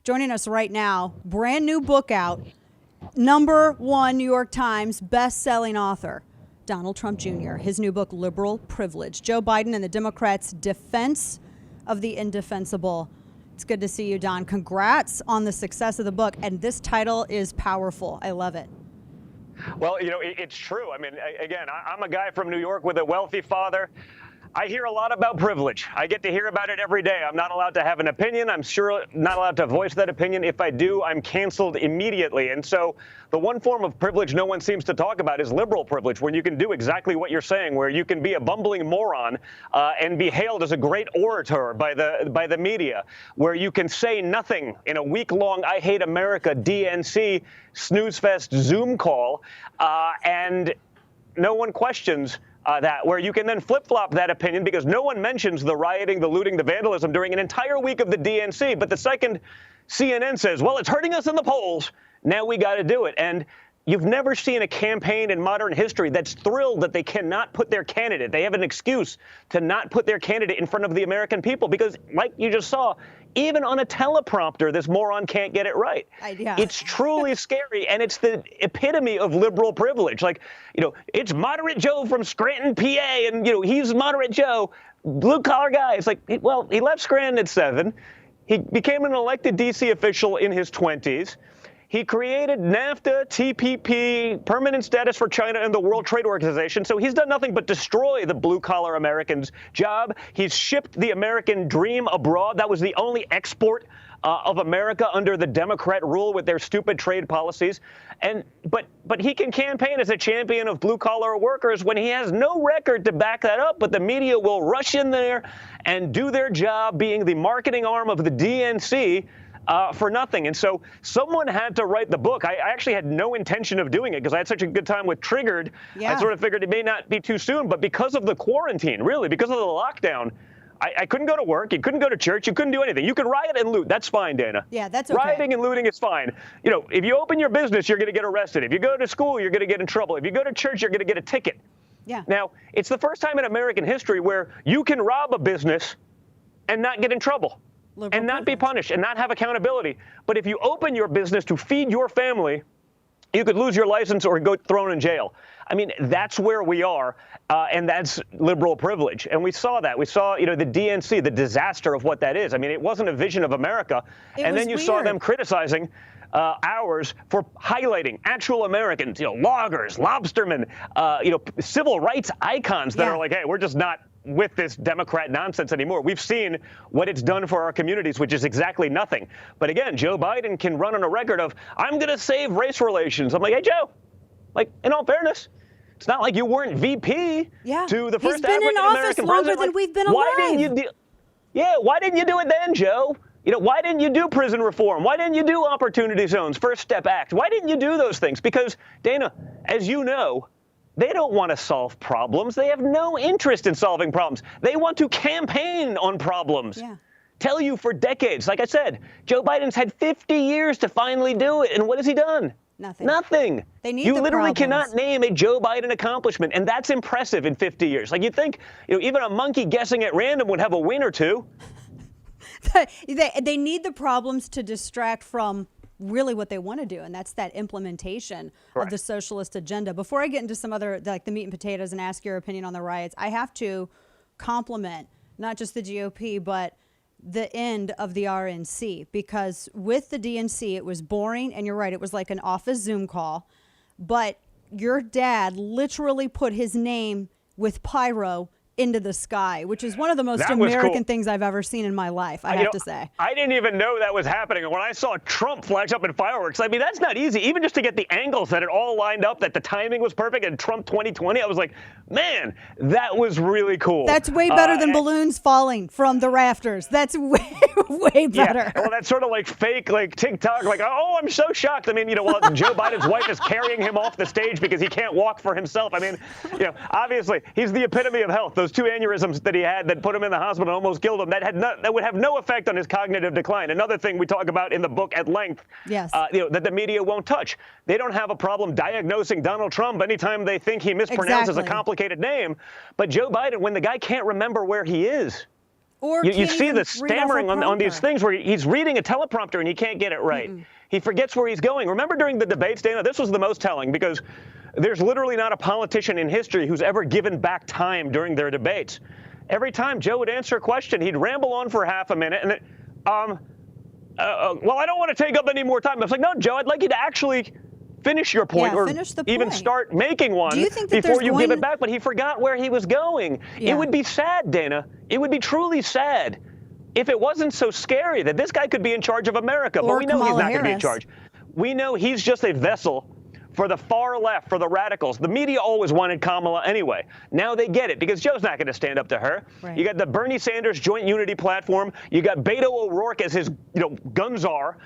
joining us right now. Brand new book out. #1 New York Times best-selling author, Donald Trump Jr. His new book, Liberal Privilege. Joe Biden and the Democrats' Defense of the Indefensible. It's good to see you, Don. Congrats on the success of the book. And this title is powerful. I love it. Well, it's true. I mean, again, I'm a guy from New York with a wealthy father. I hear a lot about privilege. I get to hear about it every day. I'm not allowed to have an opinion. I'm sure not allowed to voice that opinion. If I do, I'm canceled immediately. And so the one form of privilege no one seems to talk about is liberal privilege, when you can do exactly what you're saying, where you can be a bumbling moron and be hailed as a great orator by the media, where you can say nothing in a week-long I Hate America DNC snooze fest Zoom call, and no one questions that, where you can then flip-flop that opinion because no one mentions the rioting, the looting, the vandalism during an entire week of the DNC. But the second CNN says, well, it's hurting us in the polls, now we got to do it. And you've never seen a campaign in modern history that's thrilled that they cannot put their candidate. They have an excuse to not put their candidate in front of the American people because, like you just saw, even on a teleprompter, this moron can't get it right. Yeah. It's truly scary, and it's the epitome of liberal privilege. Like, it's Moderate Joe from Scranton, PA, and, he's Moderate Joe, blue-collar guy. It's like, well, he left Scranton at 7. He became an elected D.C. official in his 20s. He created NAFTA, TPP, permanent status for China and the World Trade Organization. So he's done nothing but destroy the blue-collar Americans' job. He's shipped the American dream abroad. That was the only export of America under the Democrat rule with their stupid trade policies. But he can campaign as a champion of blue-collar workers when he has no record to back that up. But the media will rush in there and do their job being the marketing arm of the DNC for nothing. And so someone had to write the book. I actually had no intention of doing it because I had such a good time with Triggered. Yeah. I sort of figured it may not be too soon, but because of the quarantine, really, because of the lockdown, I couldn't go to work. You couldn't go to church. You couldn't do anything. You could riot and loot. That's fine, Dana. Yeah, that's okay. Rioting and looting is fine. If you open your business, you're going to get arrested. If you go to school, you're going to get in trouble. If you go to church, you're going to get a ticket. Yeah. Now, it's the first time in American history where you can rob a business and not get in trouble. And not be punished and not have accountability. But if you open your business to feed your family, you could lose your license or go thrown in jail. I mean, that's where we are, and that's liberal privilege. And we saw that. We saw, the DNC, the disaster of what that is. I mean, it wasn't a vision of America. And then you saw them criticizing ours for highlighting actual Americans, loggers, lobstermen, civil rights icons that are like, hey, we're just not with this Democrat nonsense anymore. We've seen what it's done for our communities, which is exactly nothing. But again, Joe Biden can run on a record of, I'm going to save race relations. I'm like, hey, Joe, in all fairness, it's not like you weren't VP to the first African-American president. Longer than we've been alive. Why didn't you do it then, Joe? Why didn't you do prison reform? Why didn't you do opportunity zones, First Step Act? Why didn't you do those things? Because, Dana, as you know, they don't want to solve problems. They have no interest in solving problems. They want to campaign on problems. Yeah. Tell you for decades. Like I said, Joe Biden's had 50 years to finally do it. And what has he done? Nothing. Nothing. They need You the literally problems. cannot name a Joe Biden accomplishment. And that's impressive in 50 years. Like you'd think, even a monkey guessing at random would have a win or two. They need the problems to distract from really what they want to do, and that's that implementation of the socialist agenda. Before I get into some other, like the meat and potatoes, and ask your opinion on the riots, I have to compliment not just the GOP, but the end of the RNC, because with the DNC, it was boring, and you're right, it was like an office Zoom call, but your dad literally put his name with pyro into the sky, which is one of the most American things I've ever seen in my life, I have to say. I didn't even know that was happening. When I saw Trump flash up in fireworks, I mean, that's not easy. Even just to get the angles that it all lined up, that the timing was perfect, and Trump 2020, I was like, man, that was really cool. That's way better than balloons falling from the rafters. That's way better. Yeah, well, that's sort of like fake, like TikTok, like, oh, I'm so shocked. I mean, while Joe Biden's wife is carrying him off the stage because he can't walk for himself. I mean, obviously, he's the epitome of health. Those 2 aneurysms that he had that put him in the hospital and almost killed him, that would have no effect on his cognitive decline. Another thing we talk about in the book at length, that the media won't touch. They don't have a problem diagnosing Donald Trump anytime they think he mispronounces a complicated name. But Joe Biden, when the guy can't remember where he is, Or You can't see even the read off a stammering on these prompter. things where he's reading a teleprompter and he can't get it right. He forgets where he's going. Remember during the debates, Dana, this was the most telling because there's literally not a politician in history who's ever given back time during their debates. Every time Joe would answer a question, he'd ramble on for half a minute and then, well, I don't want to take up any more time. I was like, no, Joe, I'd like you to actually finish your point or finish the even point. start making one Do you think that before there's you give going- it back. But he forgot where he was going. Yeah. It would be sad, Dana. It would be truly sad if it wasn't so scary that this guy could be in charge of America. Or But we know he's Kamala not going to be in Harris. charge. We know he's just a vessel for the far left, for the radicals. The media always wanted Kamala anyway. Now they get it because Joe's not going to stand up to her. Right. You got the Bernie Sanders Joint Unity Platform. You got Beto O'Rourke as his, gun czar.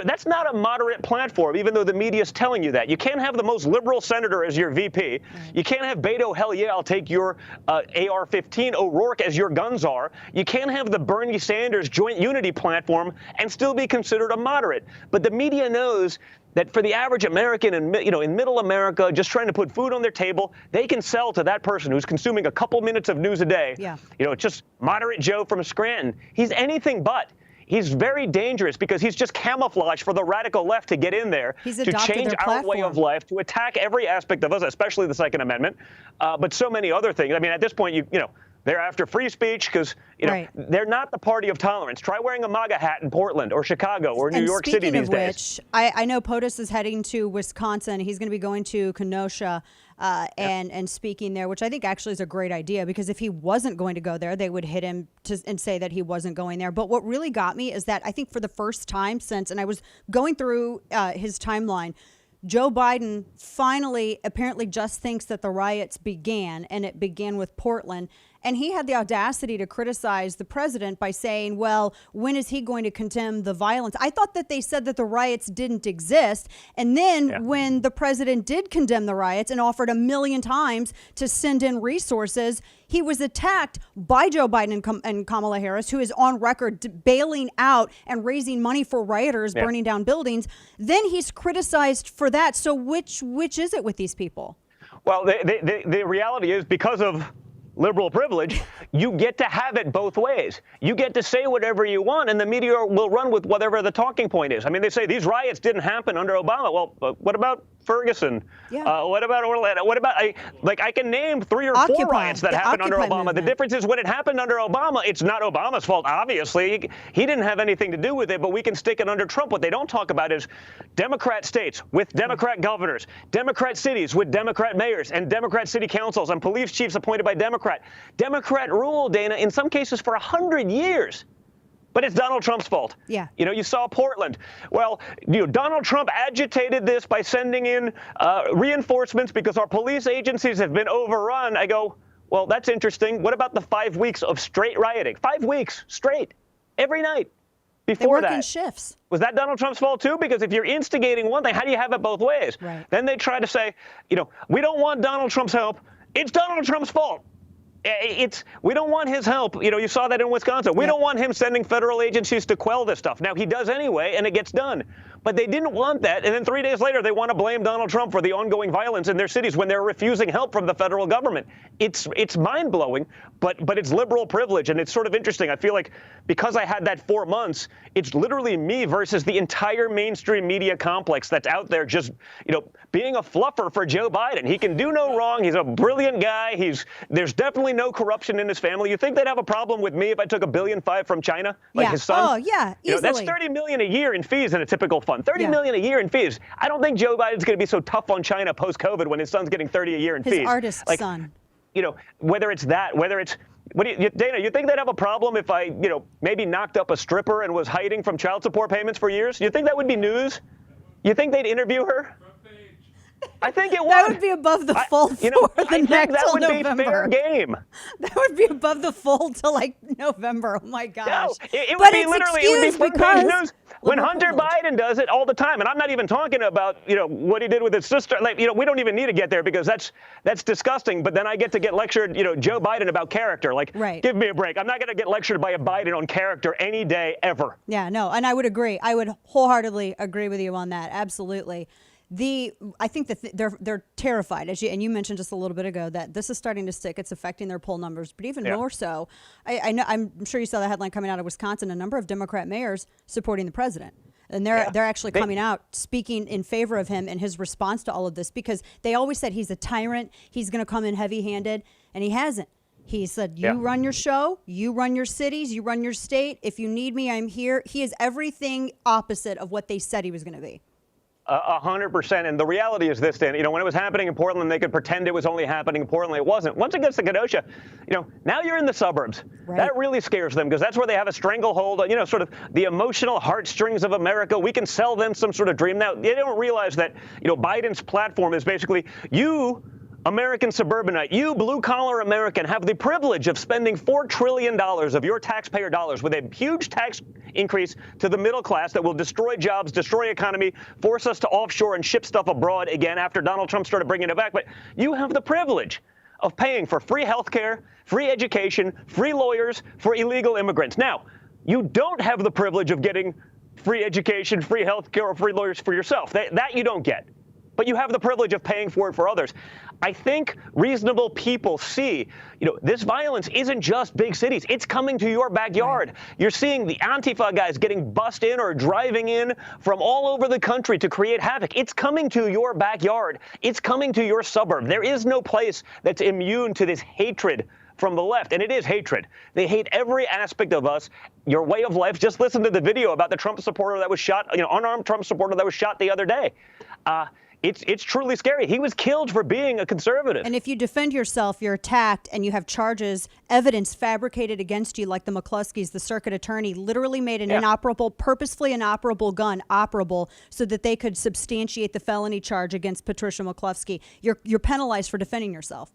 That's not a moderate platform, even though the media is telling you that. You can't have the most liberal senator as your VP. Right. You can't have Beto, hell yeah, I'll take your AR-15 O'Rourke as your gun czar. You can't have the Bernie Sanders Joint Unity Platform and still be considered a moderate. But the media knows that for the average American in middle America, just trying to put food on their table, they can sell to that person who's consuming a couple minutes of news a day. Yeah. Just moderate Joe from Scranton. He's anything but. He's very dangerous because he's just camouflage for the radical left to get in there, He's to adopted change their our way of platform. life, to attack every aspect of us, especially the Second Amendment, but so many other things. I mean, at this point, they're after free speech because Right. they're not the party of tolerance. Try wearing a MAGA hat in Portland or Chicago or New York City these days. Speaking of which, I know POTUS is heading to Wisconsin. He's going to be going to Kenosha and speaking there, which I think actually is a great idea because if he wasn't going to go there, they would hit him and say that he wasn't going there. But what really got me is that I think for the first time since, and I was going through his timeline, Joe Biden finally apparently just thinks that the riots began, and it began with Portland. And he had the audacity to criticize the president by saying, well, when is he going to condemn the violence? I thought that they said that the riots didn't exist. And then when the president did condemn the riots and offered 1,000,000 times to send in resources, he was attacked by Joe Biden and Kamala Harris, who is on record bailing out and raising money for rioters burning down buildings. Then he's criticized for that. So which is it with these people? Well, the reality is because of liberal privilege, you get to have it both ways. You get to say whatever you want, and the media will run with whatever the talking point is. I mean, they say these riots didn't happen under Obama. Well, what about Ferguson? Yeah. What about Orlando? What about, I can name 3 or 4 Occupy, riots that the happened under Occupy Obama. movement. The difference is when it happened under Obama, it's not Obama's fault, obviously. He didn't have anything to do with it, but we can stick it under Trump. What they don't talk about is Democrat states with Democrat governors, Democrat cities with Democrat mayors, and Democrat city councils, and police chiefs appointed by Democrat rule, Dana, in some cases for 100 years. But it's Donald Trump's fault. Yeah. You saw Portland. Well, Donald Trump agitated this by sending in reinforcements because our police agencies have been overrun. I go, well, that's interesting. What about the 5 weeks of straight rioting? 5 weeks straight, every night. They Before work that, in shifts. was that Donald Trump's fault too? Because if you're instigating one thing, how do you have it both ways? Right. Then they try to say, we don't want Donald Trump's help. It's Donald Trump's fault. We don't want his help. You saw that in Wisconsin. We don't want him sending federal agencies to quell this stuff. Now, he does anyway, and it gets done. But they didn't want that. And then 3 days later, they want to blame Donald Trump for the ongoing violence in their cities when they're refusing help from the federal government. It's mind-blowing, but it's liberal privilege. And it's sort of interesting. I feel like because I had that 4 months, it's literally me versus the entire mainstream media complex that's out there just, being a fluffer for Joe Biden. He can do no wrong. He's a brilliant guy. There's definitely no corruption in his family. You think they'd have a problem with me if I took $1.5 billion from China, like his son? Oh, yeah, easily. That's $30 million a year in fees in a typical fund. $30 Yeah. million a year in fees. I don't think Joe Biden's going to be so tough on China post-COVID when his son's getting 30 a year in His fees. artist son. Whether it's that, whether it's Dana, you think they'd have a problem if I, maybe knocked up a stripper and was hiding from child support payments for years? You think that would be news? You think they'd interview her? I think it would. That would be above the fold for I the think next that till would November. be fair game. That would be above the fold till like November. Oh my gosh! No, it would But be it's literally, it would be excused front because page news. When liberal Hunter privilege. Biden does it all the time, and I'm not even talking about, what he did with his sister. We don't even need to get there because that's disgusting. But then I get to get lectured, Joe Biden about character. Right. Give me a break. I'm not going to get lectured by a Biden on character any day ever. Yeah, no, and I would agree. I would wholeheartedly agree with you on that. Absolutely. I think that they're terrified, and you mentioned just a little bit ago that this is starting to stick. It's affecting their poll numbers, but even more so, I know, I'm sure you saw the headline coming out of Wisconsin. A number of Democrat mayors supporting the president, and they're actually coming out speaking in favor of him and his response to all of this, because they always said he's a tyrant. He's going to come in heavy-handed, and he hasn't. He said, you run your show, you run your cities, you run your state. If you need me, I'm here. He is everything opposite of what they said he was going to be. 100%. And the reality is this, Dan, when it was happening in Portland, they could pretend it was only happening in Portland. It wasn't. Once it gets to Kenosha, now you're in the suburbs. Right. That really scares them, because that's where they have a stranglehold, sort of the emotional heartstrings of America. We can sell them some sort of dream. Now, they don't realize that, Biden's platform is basically you, American suburbanite, you blue-collar American, have the privilege of spending $4 trillion of your taxpayer dollars with a huge tax increase to the middle class that will destroy jobs, destroy economy, force us to offshore and ship stuff abroad again after Donald Trump started bringing it back. But you have the privilege of paying for free health care, free education, free lawyers for illegal immigrants. Now, you don't have the privilege of getting free education, free health care, or free lawyers for yourself. That you don't get. But you have the privilege of paying for it for others. I think reasonable people see, this violence isn't just big cities. It's coming to your backyard. You're seeing the Antifa guys getting bussed in or driving in from all over the country to create havoc. It's coming to your backyard. It's coming to your suburb. There is no place that's immune to this hatred from the left, and it is hatred. They hate every aspect of us, your way of life. Just listen to the video about the Trump supporter that was shot, unarmed Trump supporter that was shot the other day. It's truly scary. He was killed for being a conservative. And if you defend yourself, you're attacked, and you have charges, evidence fabricated against you, like the McCluskeys, the circuit attorney, literally made an inoperable, purposefully inoperable gun operable so that they could substantiate the felony charge against Patricia McCluskey. You're penalized for defending yourself.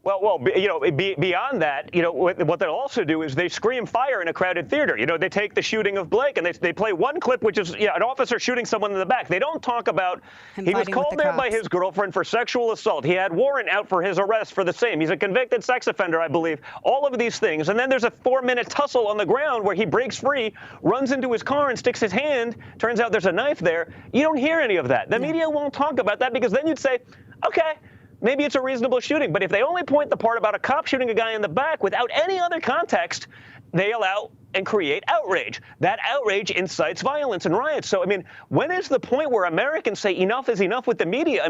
Well, beyond that, what they'll also do is they scream fire in a crowded theater. They take the shooting of Blake and they play one clip, which is an officer shooting someone in the back. They don't talk about he was called there by his girlfriend for sexual assault. He had warrant out for his arrest for the same. He's a convicted sex offender, I believe. All of these things. And then there's a 4-minute tussle on the ground where he breaks free, runs into his car and sticks his hand. Turns out there's a knife there. You don't hear any of that. The media won't talk about that, because then you'd say, okay, maybe it's a reasonable shooting. But if they only point the part about a cop shooting a guy in the back without any other context, they allow and create outrage. That outrage incites violence and riots. So, when is the point where Americans say enough is enough with the media?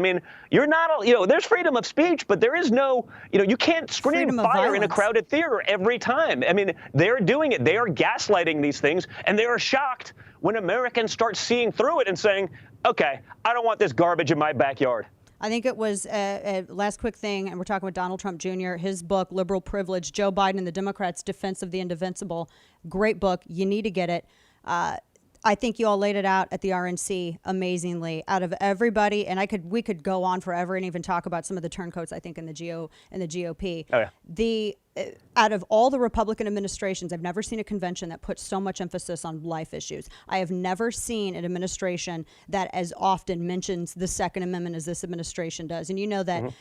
You're not, there's freedom of speech, but there is no, you can't scream fire in a crowded theater every time. They're doing it. They are gaslighting these things, and they are shocked when Americans start seeing through it and saying, okay, I don't want this garbage in my backyard. I think it was a last quick thing, and we're talking with Donald Trump Jr., his book, Liberal Privilege, Joe Biden and the Democrats' Defense of the Indefensible. Great book. You need to get it. I think you all laid it out at the RNC amazingly. Out of everybody, and we could go on forever and even talk about some of the turncoats, I think, in the GOP. Oh, yeah. Out of all the Republican administrations, I've never seen a convention that puts so much emphasis on life issues. I have never seen an administration that as often mentions the Second Amendment as this administration does. And you know that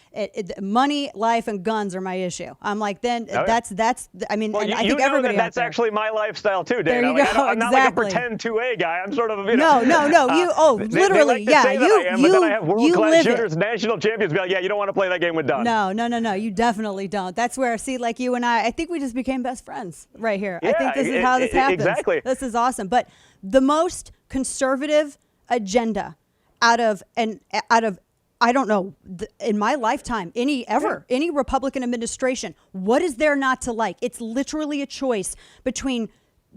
money, life, and guns are my issue. I'm like, then that's. I mean, well, and I think everybody. That's actually my lifestyle too, Dana. There you go. I'm not like a pretend 2A guy. I'm sort of No. You literally, they like to say that I am, but then I have world-class shooters, it. National champions. Be like, yeah, you don't want to play that game with Don. No. You definitely don't. That's where, see, like you and I think we just became best friends right here. Yeah, I think this is how this happens. Exactly. This is awesome. But the most conservative agenda out of I don't know, in my lifetime, any Republican administration, what is there not to like? It's literally a choice between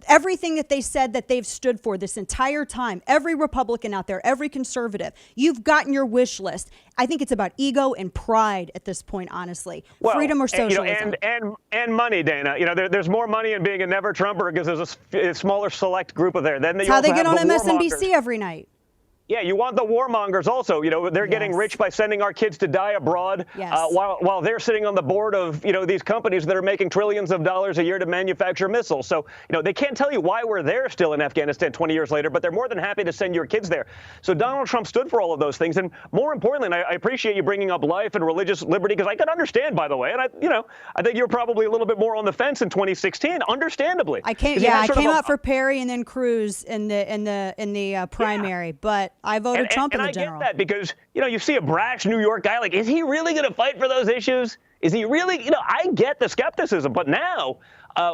everything that they said that they've stood for this entire time. Every Republican out there, every conservative, you've gotten your wish list. I think it's about ego and pride at this point, honestly. Well, freedom or socialism. And money, Dana. There's more money in being a never Trumper because there's a smaller select group of there. Then that's how they get on MSNBC every night. Yeah, you want the warmongers also. They're getting rich by sending our kids to die abroad while they're sitting on the board of, these companies that are making trillions of dollars a year to manufacture missiles. So, they can't tell you why we're there still in Afghanistan 20 years later, but they're more than happy to send your kids there. So Donald Trump stood for all of those things. And more importantly, and I appreciate you bringing up life and religious liberty, because I could understand, by the way, and I think you're probably a little bit more on the fence in 2016, understandably. I came out for Perry and then Cruz in the primary, but I voted Trump in the general. And I get that because, you see a brash New York guy, like, is he really going to fight for those issues? Is he really, I get the skepticism, but now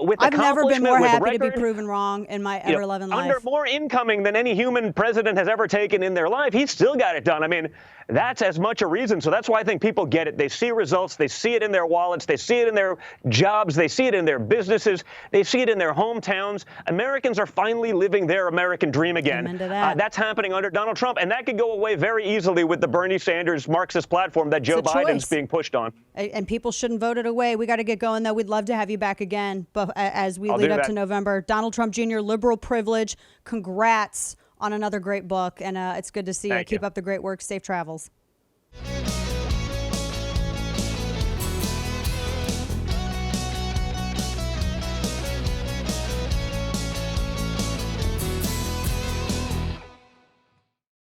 with I've never been more happy to be record, proven wrong in my ever-loving life. Under more incoming than any human president has ever taken in their life, he's still got it done. I mean, that's as much a reason. So that's why I think people get it. They see results. They see it in their wallets. They see it in their jobs. They see it in their businesses. They see it in their hometowns. Americans are finally living their American dream again. Amen to that. That's happening under Donald Trump. And that could go away very easily with the Bernie Sanders Marxist platform that Joe Biden's being pushed on. And people shouldn't vote it away. We got to get going, though. We'd love to have you back again but as we lead up to November. Donald Trump Jr., Liberal Privilege. Congrats on another great book. And it's good to see you. Keep up the great work. Safe travels.